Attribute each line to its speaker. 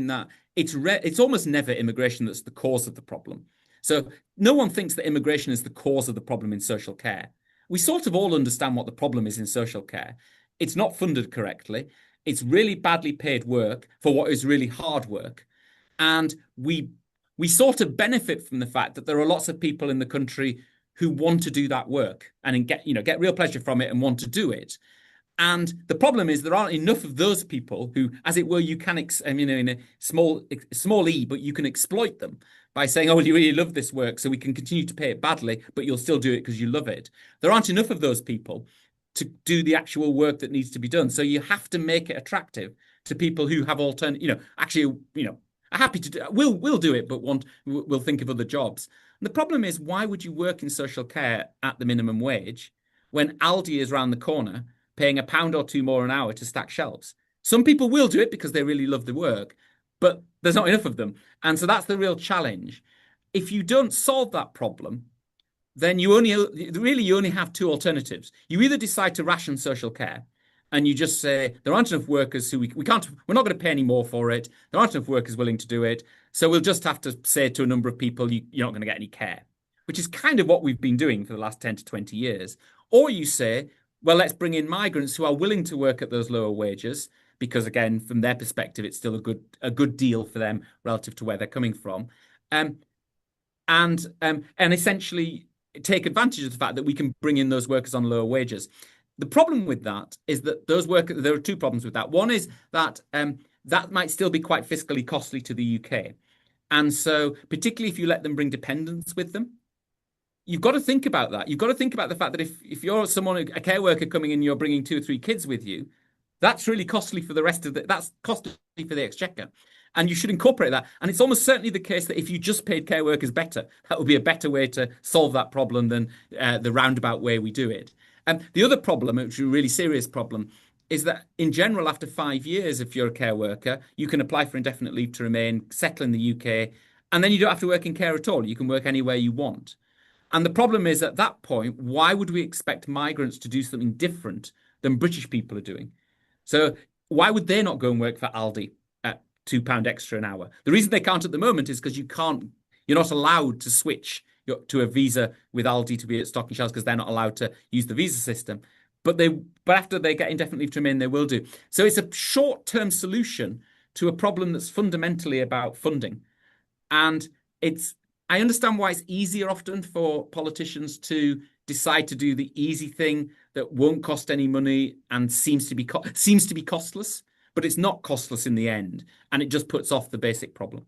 Speaker 1: that it's almost never immigration that's the cause of the problem. So no one thinks that immigration is the cause of the problem in social care. We sort of all understand what the problem is in social care. It's not funded correctly. It's really badly paid work for what is really hard work. And we sort of benefit from the fact that there are lots of people in the country who want to do that work and get real pleasure from it and want to do it. And the problem is there aren't enough of those people who, as it were, you can, in a small e, but you can exploit them by saying, oh, well, you really love this work, so we can continue to pay it badly, but you'll still do it because you love it. There aren't enough of those people to do the actual work that needs to be done. So you have to make it attractive to people who have are happy to do, will do it, but will think of other jobs. And the problem is, why would you work in social care at the minimum wage when Aldi is around the corner paying £1 or £2 more an hour to stack shelves? Some people will do it because they really love the work, but there's not enough of them. And so that's the real challenge. If you don't solve that problem, then you only have two alternatives. You either decide to ration social care and you just say there aren't enough workers we're not going to pay any more for it. There aren't enough workers willing to do it. So we'll just have to say to a number of people, you're not going to get any care, which is kind of what we've been doing for the last 10 to 20 years. Or you say, well, let's bring in migrants who are willing to work at those lower wages, because again, from their perspective, it's still a good deal for them relative to where they're coming from. And essentially take advantage of the fact that we can bring in those workers on lower wages. The problem with that is that those workers, there are two problems with that. One is that that might still be quite fiscally costly to the UK. And so particularly if you let them bring dependents with them, you've got to think about that. You've got to think about the fact that if you're a care worker coming in, you're bringing 2 or 3 kids with you, that's really costly for that's costly for the exchequer. And you should incorporate that. And it's almost certainly the case that if you just paid care workers better, that would be a better way to solve that problem than the roundabout way we do it. And the other problem, which is a really serious problem, is that in general, after 5 years, if you're a care worker, you can apply for indefinite leave to remain, settle in the UK, and then you don't have to work in care at all. You can work anywhere you want. And the problem is, at that point, why would we expect migrants to do something different than British people are doing? So why would they not go and work for Aldi at £2 extra an hour? The reason they can't at the moment is because you're not allowed to switch to a visa with Aldi to be at Stocking Shelves because they're not allowed to use the visa system. But after they get indefinite leave to remain, they will do. So it's a short-term solution to a problem that's fundamentally about funding. And I understand why it's easier often for politicians to decide to do the easy thing that won't cost any money and seems to be costless, but it's not costless in the end, and it just puts off the basic problem.